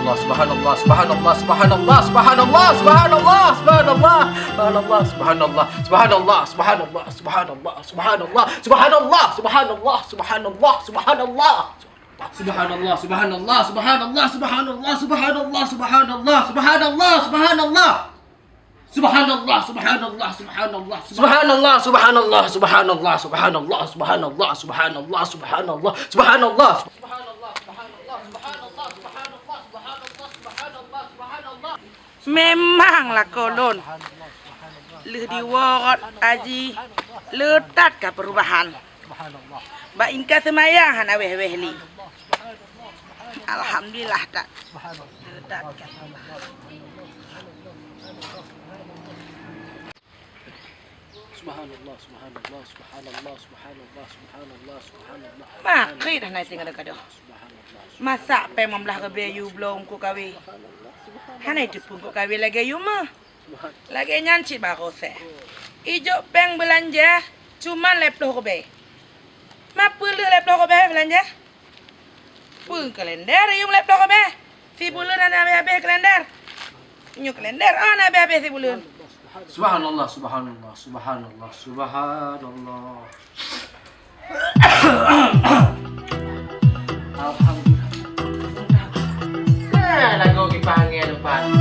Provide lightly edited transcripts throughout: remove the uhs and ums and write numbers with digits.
Subhanallah, subhanallah, subhanallah, subhanallah, subhanallah, subhanallah, subhanallah, subhanallah, subhanallah, subhanallah, subhanallah, subhanallah, subhanallah, subhanallah, subhanallah, subhanallah, subhanallah. Subhanallah, subhanallah, subhanallah, subhanallah, subhanallah, subhanallah, subhanallah, subhanallah. Subhanallah, subhanallah, subhanallah, subhanallah, subhanallah, subhanallah, subhanallah, subhanallah, subhanallah, subhanallah, subhanallah. Memanglah kolon. Leh diworot aji letat ke perubahan. Ba ingka semayang hana weh-weh li. Alhamdulillah tak. Letat ke Subhanallah, subhanallah, subhanallah, subhanallah, subhanallah, subhanallah. Makri dah naik tinggal dekat dah. Masak pe membelah ke bayu belum ku kawi. Hanai tu pun ku kawi lagi you mah. Lagi nyancit baru se. Ijo peng belanja cuma leploh ke be. Ma perlu leploh ke be belanja? Pun kalender you leploh ke be. Si bulan ana habis kalender. Nyu kalender ana habis si bulan. Subhanallah, subhanallah, subhanallah, subhanallah. Alhamdulillah. Lagu kipanggil depan.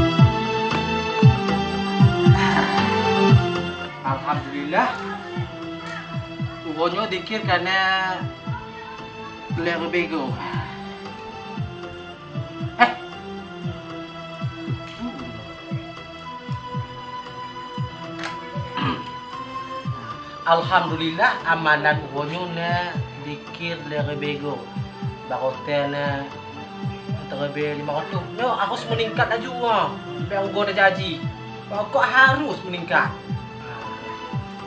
Alhamdulillah. Pokoknya dikir karena lebih bego. Alhamdulillah amanan ubonyo dikir lebego. Bakotena terlebih 500. No, aku harus meningkat aja wah. Biar ugo dah janji. Kok harus meningkat.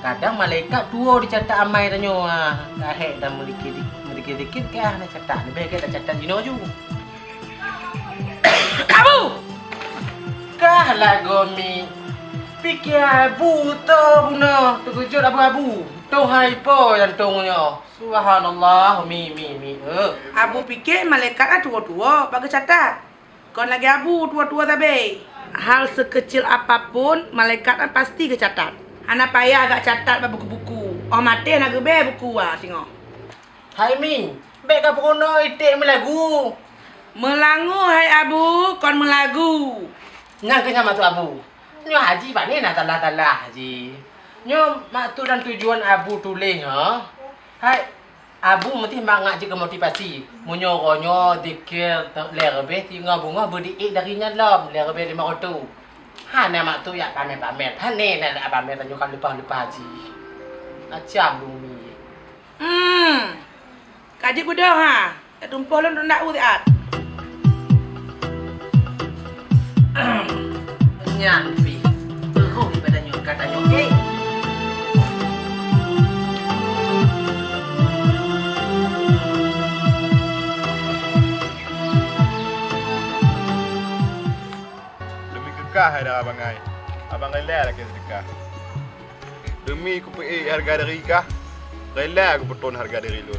Kadang malaikat dua dicatat amai tanyo ah. Kahek dah sedikit kah nak catat. Lebih dah catat jino ju. Abu. Kah lagomi. Fikir abu tu buna. Terkejut abu-abu. Tu hai po yang tungnya. Subhanallah, mi. Abu fikir malaikat tua-tua bagi catat. Kon lagi abu tua-tua tabe. Hal sekecil apapun malaikat pasti kecatat. Ana payah agak catat buku-buku. Oh mati nak gebe buku ah singo. Hai mi, bek ka pokono itik melagu. Melangu hai abu, kon melagu. Nang kenya matu abu. Nyo haji pak ni nak talah haji. Nyo maksud dan tujuan abu tulingnya. Hai abu mesti mangak je ke motivasi. Munyo dikir lebih tinggal bunga berdiik darinya lam lebih 500. Hana mak tu ya pamer. Hane nak pamer tanyo kan lupa haji. Macam bumi. Kaji kuda ha. Tumpah lu nak urat. Nyampi. Teruk daripada nyo katanya okey. Sedekah ada abang ai. Abang rela lagi sedekah. Demi ku pergi harga diri kah? Rela aku beton harga diri lu.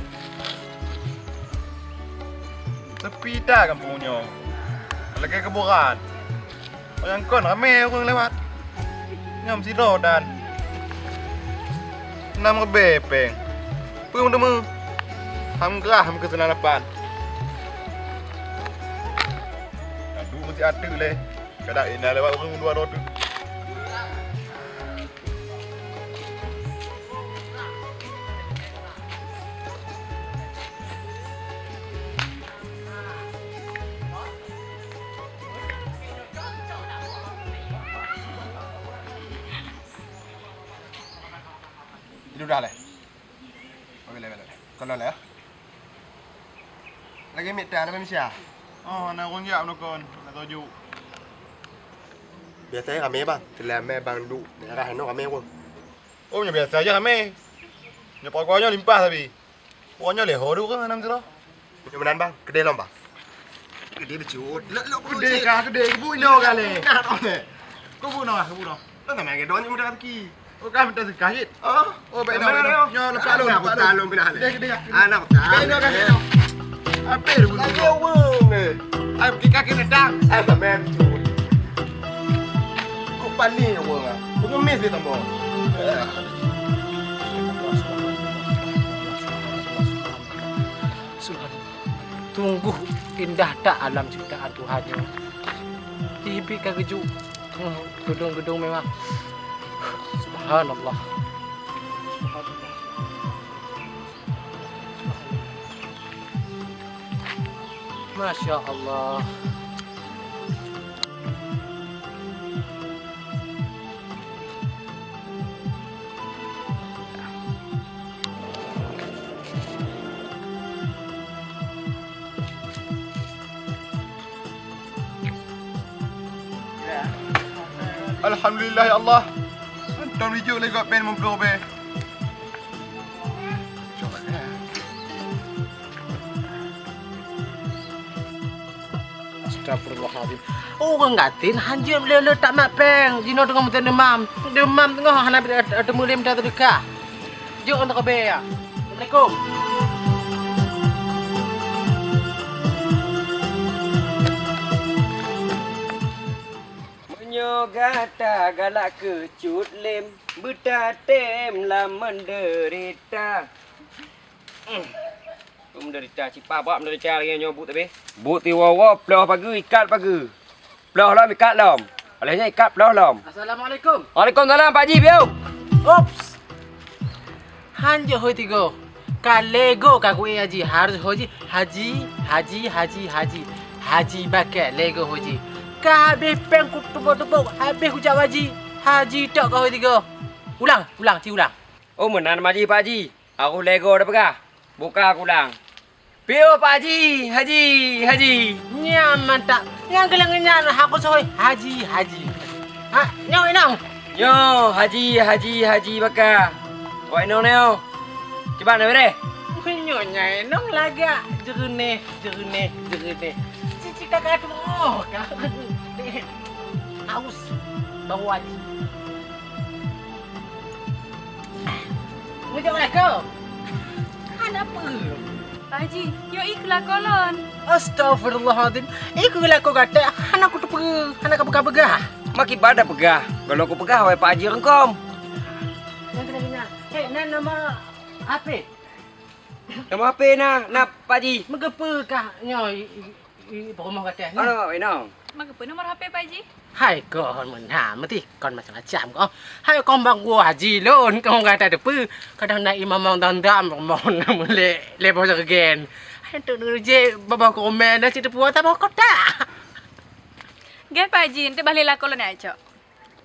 Sepi dah kampungnya. Lagi keboran. Orang kon ramai orang lewat. Ngam siro dan. Nam rebepeng. Pung demu. Ham gerah ham kesenanapan. Adu mesti ada leh. Kadang ini lewat orang dua roda. Tidur dah leh. Boleh. Kalau leh. Lagi minta nama Misha. Oh, nak orang jap nak kon. Nak tuju. Biasanya kami bang, selama bang duk daerah ini kami pun. Oh, nya biasa aja kami. Nya pokoknya limpah tapi. Pokoknya leho dulu kan enam siro. Mudah-mudahan bang, gede lom bang. Gede becut. Gede kah gede ibu ino kali. Nah, tole. Kubu no. Lo tak main gedon ni mudah kaki. Oh, kan minta sekahit. Oh, baik Dah, dah. dah. Nya lepas lu. Aku talung pindah. Gede. Anak talung. Gede kan. Apa dia Lagi awang. Ai pergi kaki nedang. Ai ba mem chu. Ku pani yo nga. Pengemis dia tambah. Tunggu indah tak alam ciptaan Tuhannya. TV kageju. Gedung-gedung memang. Subhanallah. Masya Allah. Alhamdulillah ya Allah. Antum rijuk lagi pen muka be. Coba dah. Astagfirullahaladzim. Orang ngatin hanjir lele tak mak peng. Jino tengah mutan demam. Demam tengah hana ada mulim dah terdekat. Jom untuk be ya. Assalamualaikum. Gata galak kecut lem betatem lah menderita. Menderita cipa bawa menderita lagi nyobut tapi. But ti wawa ploh pagi ikat pagi. Ploh lam ikat lam. Olehnya ikat ploh lam. Assalamualaikum. Waalaikumsalam Pak Haji biau. Ops. Hanjir hoi tigo. Kalego kaku haji harus hoji haji bakat lego hoji. Habis peng ku tebuk-tebuk. Habis ku jawab haji tak kau tiga. Ulang. Oh menan Pak Haji. Aku lego dah pegah. Buka aku ulang. Biau Pak Haji. Nyaman tak? Yang kelengan aku soy haji. Ha, nyau inang. Yo Haji bakar. Wah inong neo. Coba nak bere. Nyonya inang laga. Jernih. Cici kakak tu. Oh, kakak. Haus. Bau haji. Mujur aku. Ada apa? Pak Haji, yo ikhlas kolon. Astagfirullahaladzim. Iku laku kata, anak aku tu pergi. Anak aku begah. Maki badak pegah. Kalau aku pegah, wai Pak Haji rengkom. Hei, nama apa? Nama apa nak Pak Haji? Mengapa kah nyoi rumah kata ni? Ano, inong. Mengapa nomor HP Pak Haji? Hai con mình hàm thì con macam-macam kau. Hai con bang gua haji lon kau kata depu. Kadang nak imam dandam mau le bos again. Hai tu je baba komen dah cerita puas tak kau tak. Gak Pak Haji, nanti balik lah kolon aja.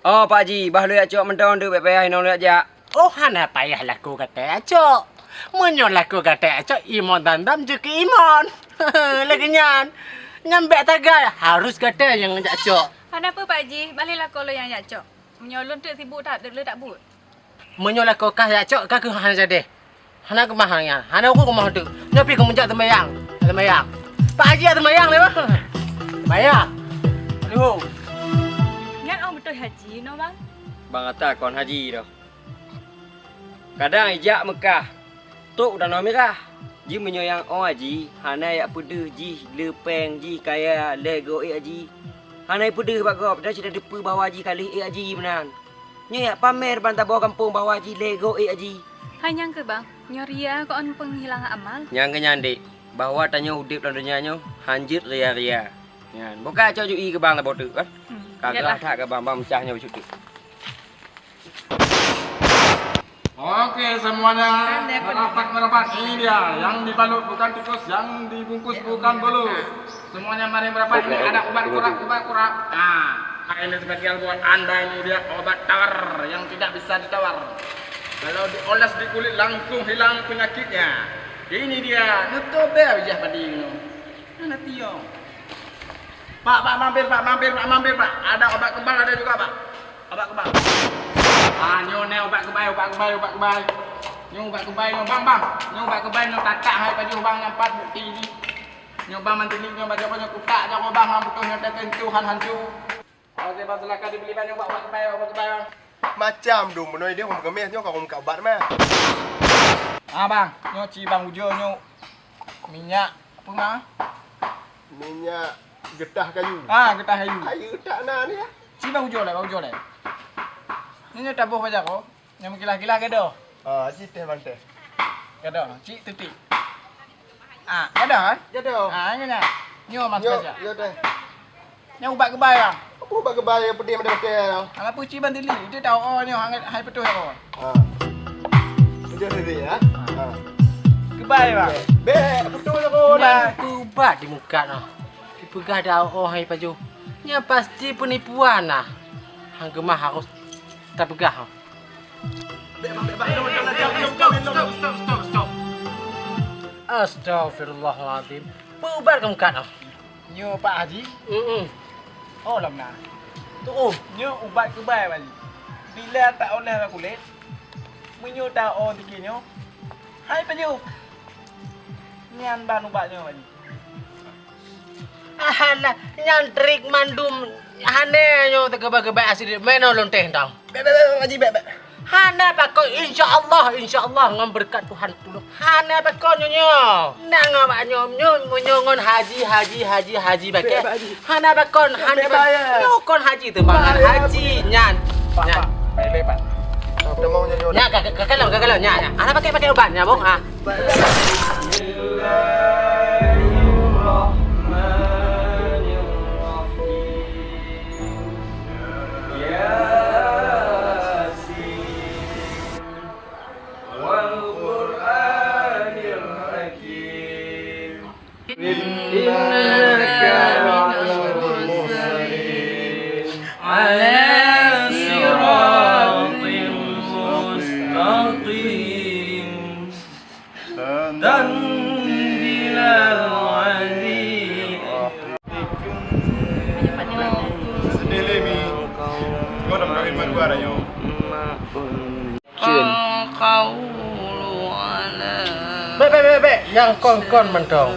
Oh Pak Haji, bah lu ya cok mentong tu payah inong lu aja. Oh hana payah laku kata acok. Menyo laku kata acok imam dandam je ke imam. Lagi nyambe tagai harus kata yang acok. Ada apa Pak Haji? Baliklah kolon yang aja. Menyolong tu sibuk tak but. Menyolah kau kah acok kah ke hana jadi. Hana ke mahangnya. Hana aku ke mahang tu. Nyapi kau menjak temayang. Pak Haji temayang le bang. Bayang. Aduh. Ingat orang betul Haji no bang? Bang kata kon Haji dah. Kadang ijak Mekah. Tok dan merah. Ji menyoyang orang Haji, hana yak pedeh ji lepeng ji kaya lego Haji. Hana pedeh bak gop dah cerita depu bawa Haji kali Haji menan. Nya yak pamer bantah bawa kampung bawa Haji lego Haji. Hanya ke bang, nyoria kau on penghilangan amal. Yang kenyandik bahawa tanya udip dalam dunia nyo hanjit ria-ria. Yan, buka cok ju ke bang botu kan. Kagak tak ke bang mecahnya begitu. Oke semuanya, merapat. Ini dia, yang dibalut bukan tikus, yang dibungkus bukan bolu. Semuanya mari merapat. Ini ada obat kurap. Nah, ini spesial buat anda. Ini dia obat tawar yang tidak bisa ditawar. Kalau dioles di kulit langsung hilang penyakitnya. Ini dia, nutobe aja pading. Mana tio? Pak, mampir Pak. Ada obat kebal ada juga Pak. Obat kebal. Nyo obat kebal. Nyo obat kebal bang. Nyo obat kebal nyo tatak hai baju bang nampak bukti ni. Nyo bang mantinik nyo baca nyo kutak nyo bang butuh nyo tentu hancu. Oke bang silakan dibeli bang nyo obat kebal. Macam dong menoi dia orang kemis nyo kau muka obat mah. Bang, nyo ci bang ujo nyo minyak apa mah? Minyak Getah kayu. Getah kayu. Ayu tak nak ni ya. Si bang ujo lah. Ini tabuh baca ko. Yang gila-gila ke dah. Ci teh bang teh. Ke dah. Cik titik. Ke dah kan? Jadoh. Ini nak. Nyo mas Yo, baca. yo teh. Yang ubat kebai bang. Apa bagi bayar pedih pada hotel? Apa puci bandili. Itu tahu nyo hai betul ko. Dia sendiri ya. Kebai bang. Be, betul aku. Nya ubat di muka noh. Dipegah dah hai paju. Nya pasti penipuan nah. Hang gemah harus tak pegah. Astagfirullahaladzim. Ubat ke muka noh. Nyo Pak Haji. Oh lam na. Tu Nyo ubat kebai bang. Bila tak oleh kulit. Menyo tahu tikinyo. Hai penyu. Nian ban ubatnya bang. Alah, nyantrik mandum hane yo tegeba-geba asli meno lonteh tau. Be, Haji be. Hana pakon insyaallah ngam berkat Tuhan tolong. Hana pakon nyo. Nang awak nyongon haji bake. Hana pakon nyokon haji tu bangan haji nyan. Nyan. Lepat. Kita mau nyanyi. Nya kakalau nya. Ana pakai obatnya, Bong. Be, yang kon mentong.